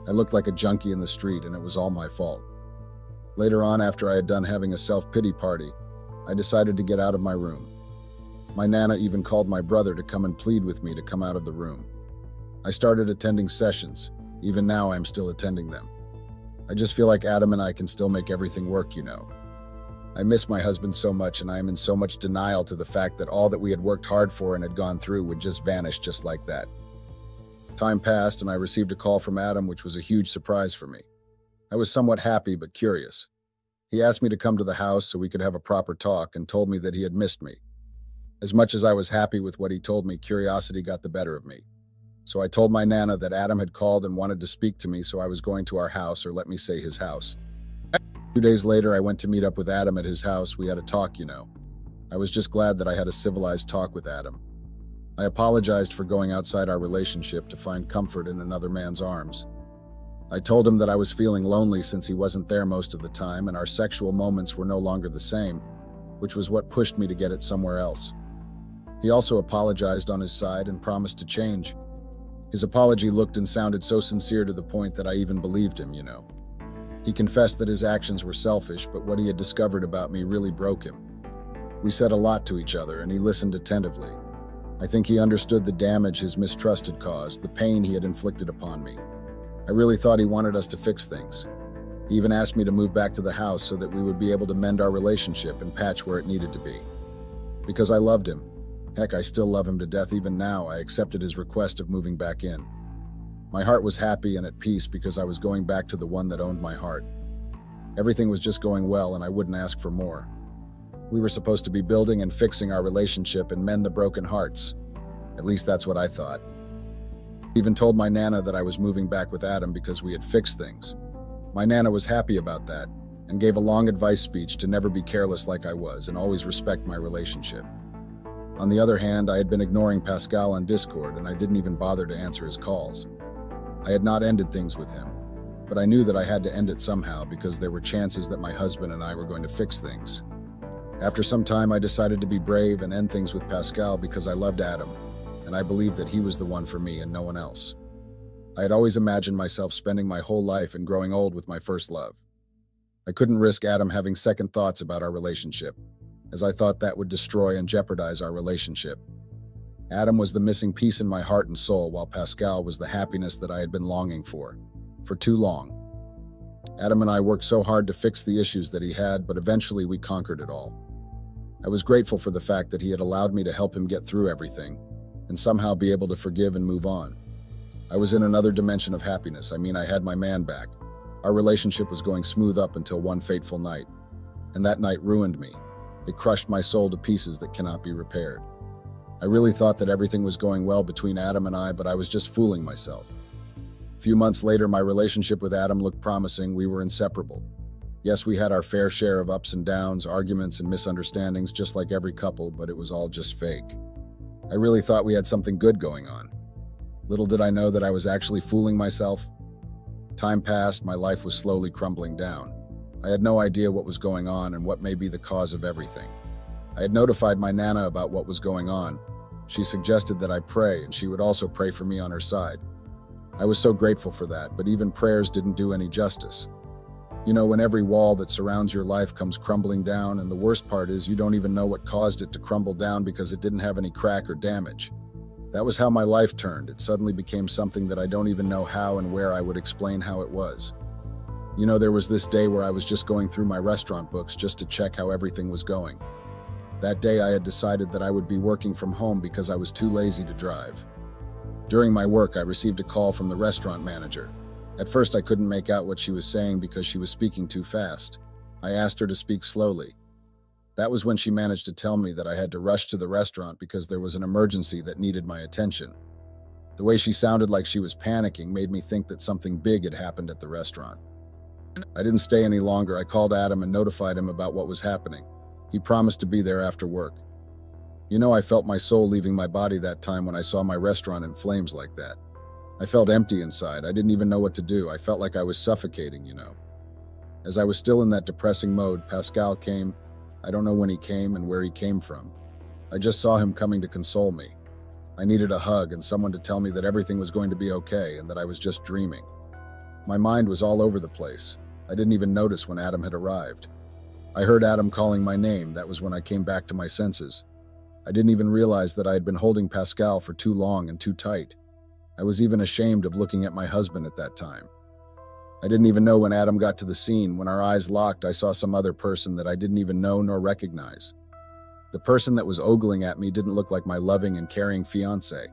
I looked like a junkie in the street, and it was all my fault. Later on, after I had done having a self-pity party, I decided to get out of my room. My Nana even called my brother to come and plead with me to come out of the room. I started attending sessions. Even now, I'm still attending them. I just feel like Adam and I can still make everything work, you know. I miss my husband so much, and I am in so much denial to the fact that all that we had worked hard for and had gone through would just vanish just like that. Time passed, and I received a call from Adam, which was a huge surprise for me. I was somewhat happy but curious. He asked me to come to the house so we could have a proper talk and told me that he had missed me. As much as I was happy with what he told me, curiosity got the better of me. So I told my Nana that Adam had called and wanted to speak to me, so I was going to our house, or let me say his house. 2 days later, I went to meet up with Adam at his house. We had a talk. I was just glad that I had a civilized talk with Adam. I apologized for going outside our relationship to find comfort in another man's arms. I told him that I was feeling lonely since he wasn't there most of the time and our sexual moments were no longer the same, which was what pushed me to get it somewhere else. He also apologized on his side and promised to change. His apology looked and sounded so sincere to the point that I even believed him. He confessed that his actions were selfish, but what he had discovered about me really broke him. We said a lot to each other and he listened attentively. I think he understood the damage his mistrust had caused, the pain he had inflicted upon me. I really thought he wanted us to fix things. He even asked me to move back to the house so that we would be able to mend our relationship and patch where it needed to be. Because I loved him. Heck, I still love him to death even now. I accepted his request of moving back in. My heart was happy and at peace because I was going back to the one that owned my heart. Everything was just going well and I wouldn't ask for more. We were supposed to be building and fixing our relationship and mend the broken hearts. At least that's what I thought. I even told my Nana that I was moving back with Adam because we had fixed things. My Nana was happy about that and gave a long advice speech to never be careless like I was and always respect my relationship. On the other hand, I had been ignoring Pascal on Discord and I didn't even bother to answer his calls. I had not ended things with him, but I knew that I had to end it somehow because there were chances that my husband and I were going to fix things. After some time, I decided to be brave and end things with Pascal because I loved Adam, and I believed that he was the one for me and no one else. I had always imagined myself spending my whole life and growing old with my first love. I couldn't risk Adam having second thoughts about our relationship, as I thought that would destroy and jeopardize our relationship. Adam was the missing piece in my heart and soul, while Pascal was the happiness that I had been longing for too long. Adam and I worked so hard to fix the issues that he had, but eventually we conquered it all. I was grateful for the fact that he had allowed me to help him get through everything, and somehow be able to forgive and move on. I was in another dimension of happiness. I had my man back. Our relationship was going smooth up until one fateful night, and that night ruined me. It crushed my soul to pieces that cannot be repaired. I really thought that everything was going well between Adam and I, but I was just fooling myself. A few months later, my relationship with Adam looked promising. We were inseparable. Yes, we had our fair share of ups and downs, arguments and misunderstandings, just like every couple, but it was all just fake. I really thought we had something good going on. Little did I know that I was actually fooling myself. Time passed, my life was slowly crumbling down. I had no idea what was going on and what may be the cause of everything. I had notified my Nana about what was going on. She suggested that I pray, and she would also pray for me on her side. I was so grateful for that, but even prayers didn't do any justice. When every wall that surrounds your life comes crumbling down, and the worst part is you don't even know what caused it to crumble down because it didn't have any crack or damage. That was how my life turned. It suddenly became something that I don't even know how and where I would explain how it was. There was this day where I was just going through my restaurant books just to check how everything was going. That day I had decided that I would be working from home because I was too lazy to drive. During my work, I received a call from the restaurant manager. At first, I couldn't make out what she was saying because she was speaking too fast. I asked her to speak slowly. That was when she managed to tell me that I had to rush to the restaurant because there was an emergency that needed my attention. The way she sounded like she was panicking made me think that something big had happened at the restaurant. I didn't stay any longer. I called Adam and notified him about what was happening. He promised to be there after work. I felt my soul leaving my body that time when I saw my restaurant in flames like that. I felt empty inside. I didn't even know what to do. I felt like I was suffocating. As I was still in that depressing mode, Pascal came. I don't know when he came and where he came from. I just saw him coming to console me. I needed a hug and someone to tell me that everything was going to be okay and that I was just dreaming. My mind was all over the place. I didn't even notice when Adam had arrived. I heard Adam calling my name. That was when I came back to my senses. I didn't even realize that I had been holding Pascal for too long and too tight. I was even ashamed of looking at my husband at that time. I didn't even know when Adam got to the scene. When our eyes locked, I saw some other person that I didn't even know nor recognize. The person that was ogling at me didn't look like my loving and caring fiancé.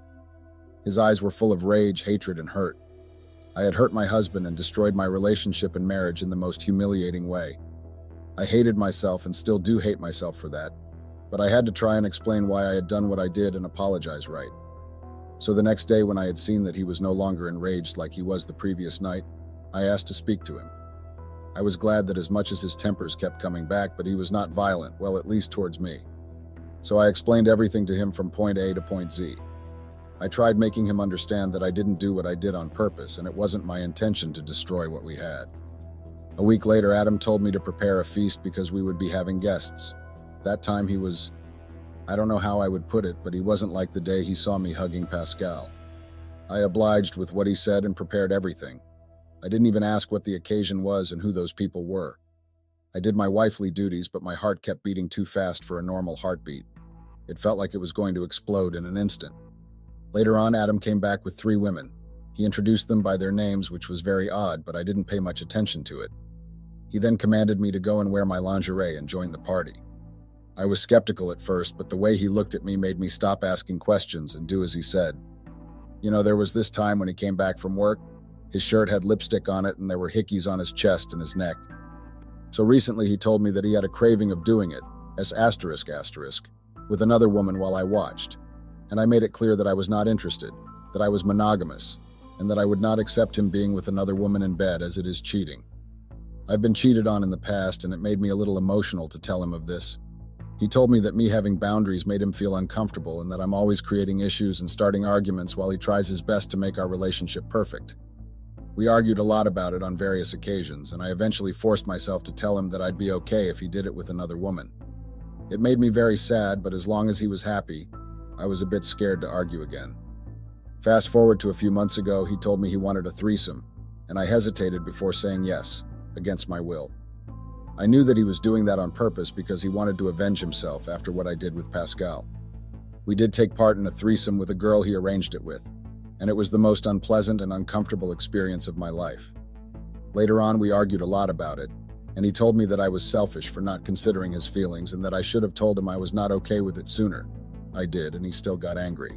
His eyes were full of rage, hatred, and hurt. I had hurt my husband and destroyed my relationship and marriage in the most humiliating way. I hated myself and still do hate myself for that, but I had to try and explain why I had done what I did and apologize right. So the next day when I had seen that he was no longer enraged like he was the previous night, I asked to speak to him. I was glad that as much as his tempers kept coming back, but he was not violent, well, at least towards me. So I explained everything to him from point A to point Z. I tried making him understand that I didn't do what I did on purpose, and it wasn't my intention to destroy what we had. A week later, Adam told me to prepare a feast because we would be having guests. That time he was, I don't know how I would put it, but he wasn't like the day he saw me hugging Pascal. I obliged with what he said and prepared everything. I didn't even ask what the occasion was and who those people were. I did my wifely duties, but my heart kept beating too fast for a normal heartbeat. It felt like it was going to explode in an instant. Later on, Adam came back with 3 women. He introduced them by their names, which was very odd, but I didn't pay much attention to it. He then commanded me to go and wear my lingerie and join the party. I was skeptical at first, but the way he looked at me made me stop asking questions and do as he said. You know, there was this time when he came back from work. His shirt had lipstick on it and there were hickeys on his chest and his neck. So recently he told me that he had a craving of doing it, with another woman while I watched. And I made it clear that I was not interested, that I was monogamous, and that I would not accept him being with another woman in bed as it is cheating. I've been cheated on in the past and it made me a little emotional to tell him of this. He told me that me having boundaries made him feel uncomfortable and that I'm always creating issues and starting arguments while he tries his best to make our relationship perfect. We argued a lot about it on various occasions, and I eventually forced myself to tell him that I'd be okay if he did it with another woman. It made me very sad, but as long as he was happy, I was a bit scared to argue again. Fast forward to a few months ago, he told me he wanted a threesome, and I hesitated before saying yes, against my will. I knew that he was doing that on purpose because he wanted to avenge himself after what I did with Pascal. We did take part in a threesome with a girl he arranged it with, and it was the most unpleasant and uncomfortable experience of my life. Later on, we argued a lot about it, and he told me that I was selfish for not considering his feelings and that I should have told him I was not okay with it sooner. I did, and he still got angry.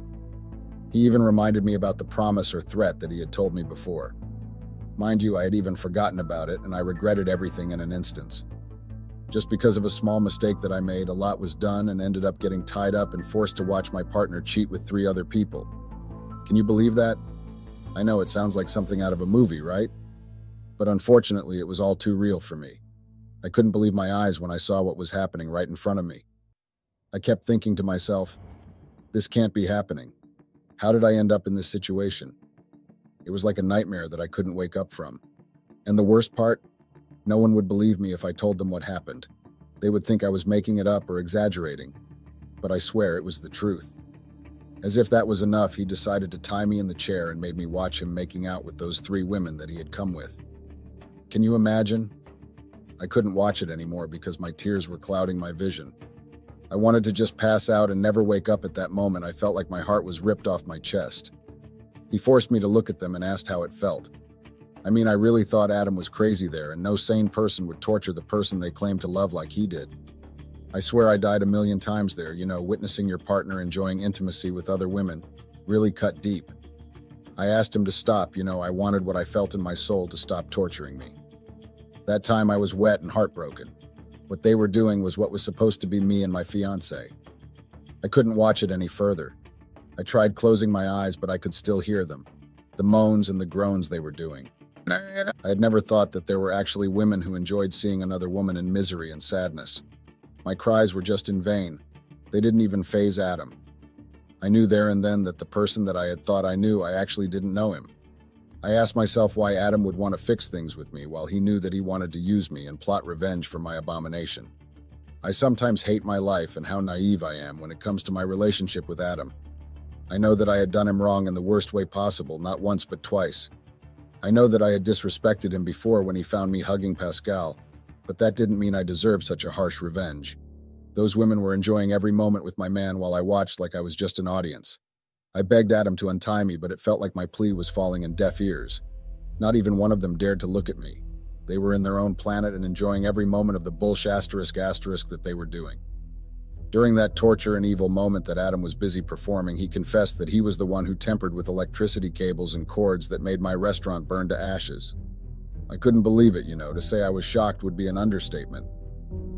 He even reminded me about the promise or threat that he had told me before. Mind you, I had even forgotten about it, and I regretted everything in an instant. Just because of a small mistake that I made, a lot was done and ended up getting tied up and forced to watch my partner cheat with 3 other people. Can you believe that? I know it sounds like something out of a movie, right? But unfortunately, it was all too real for me. I couldn't believe my eyes when I saw what was happening right in front of me. I kept thinking to myself, this can't be happening. How did I end up in this situation? It was like a nightmare that I couldn't wake up from. And the worst part? No one would believe me if I told them what happened. They would think I was making it up or exaggerating. But I swear it was the truth. As if that was enough, he decided to tie me in the chair and made me watch him making out with those 3 women that he had come with. Can you imagine? I couldn't watch it anymore because my tears were clouding my vision. I wanted to just pass out and never wake up at that moment. I felt like my heart was ripped off my chest. He forced me to look at them and asked how it felt. I mean, I really thought Adam was crazy there, and no sane person would torture the person they claimed to love like he did. I swear I died a million times there, witnessing your partner enjoying intimacy with other women really cut deep. I asked him to stop, I wanted what I felt in my soul to stop torturing me. That time I was wet and heartbroken. What they were doing was what was supposed to be me and my fiancé. I couldn't watch it any further. I tried closing my eyes, but I could still hear them, the moans and the groans they were doing. I had never thought that there were actually women who enjoyed seeing another woman in misery and sadness. My cries were just in vain. They didn't even faze Adam. I knew there and then that the person that I had thought I knew, I actually didn't know him. I asked myself why Adam would want to fix things with me while he knew that he wanted to use me and plot revenge for my abomination. I sometimes hate my life and how naive I am when it comes to my relationship with Adam. I know that I had done him wrong in the worst way possible, not once but twice. I know that I had disrespected him before when he found me hugging Pascal, but that didn't mean I deserved such a harsh revenge. Those women were enjoying every moment with my man while I watched like I was just an audience. I begged Adam to untie me, but it felt like my plea was falling in deaf ears. Not even one of them dared to look at me. They were in their own planet and enjoying every moment of the bullshit that they were doing. During that torture and evil moment that Adam was busy performing, he confessed that he was the one who tampered with electricity cables and cords that made my restaurant burn to ashes. I couldn't believe it, to say I was shocked would be an understatement.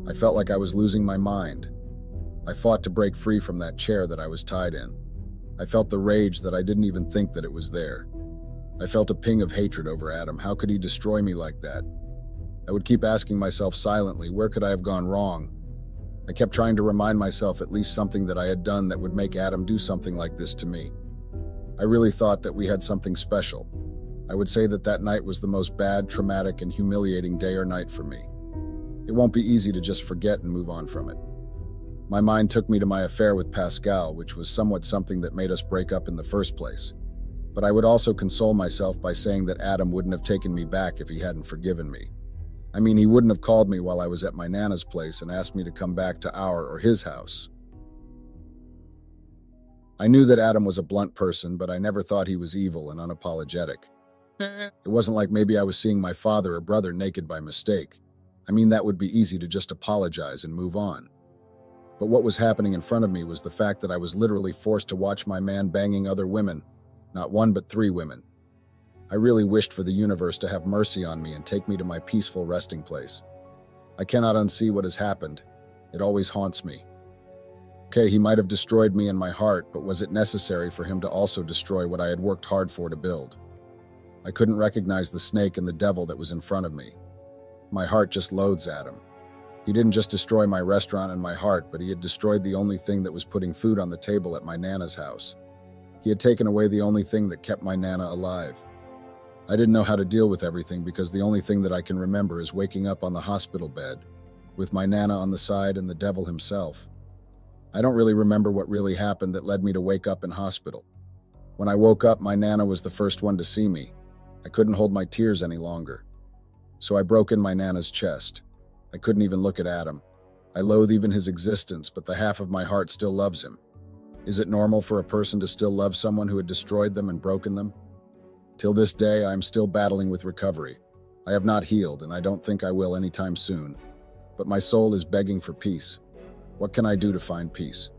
I felt like I was losing my mind. I fought to break free from that chair that I was tied in. I felt the rage that I didn't even think that it was there. I felt a ping of hatred over Adam. How could he destroy me like that? I would keep asking myself silently, where could I have gone wrong? I kept trying to remind myself at least something that I had done that would make Adam do something like this to me. I really thought that we had something special. I would say that that night was the most bad, traumatic, and humiliating day or night for me. It won't be easy to just forget and move on from it. My mind took me to my affair with Pascal, which was somewhat something that made us break up in the first place. But I would also console myself by saying that Adam wouldn't have taken me back if he hadn't forgiven me. I mean, he wouldn't have called me while I was at my Nana's place and asked me to come back to our or his house. I knew that Adam was a blunt person, but I never thought he was evil and unapologetic. It wasn't like maybe I was seeing my father or brother naked by mistake. I mean, that would be easy to just apologize and move on. But what was happening in front of me was the fact that I was literally forced to watch my man banging other women, not one but 3 women. I really wished for the universe to have mercy on me and take me to my peaceful resting place. I cannot unsee what has happened. It always haunts me. Okay, he might have destroyed me and my heart, but was it necessary for him to also destroy what I had worked hard for to build? I couldn't recognize the snake and the devil that was in front of me. My heart just loathes Adam. He didn't just destroy my restaurant and my heart, but he had destroyed the only thing that was putting food on the table at my Nana's house. He had taken away the only thing that kept my Nana alive. I didn't know how to deal with everything because the only thing that I can remember is waking up on the hospital bed, with my Nana on the side and the devil himself. I don't really remember what really happened that led me to wake up in hospital. When I woke up, my Nana was the first one to see me. I couldn't hold my tears any longer. So I broke in my Nana's chest. I couldn't even look at Adam. I loathe even his existence, but the half of my heart still loves him. Is it normal for a person to still love someone who had destroyed them and broken them? Till this day, I am still battling with recovery. I have not healed, and I don't think I will anytime soon. But my soul is begging for peace. What can I do to find peace?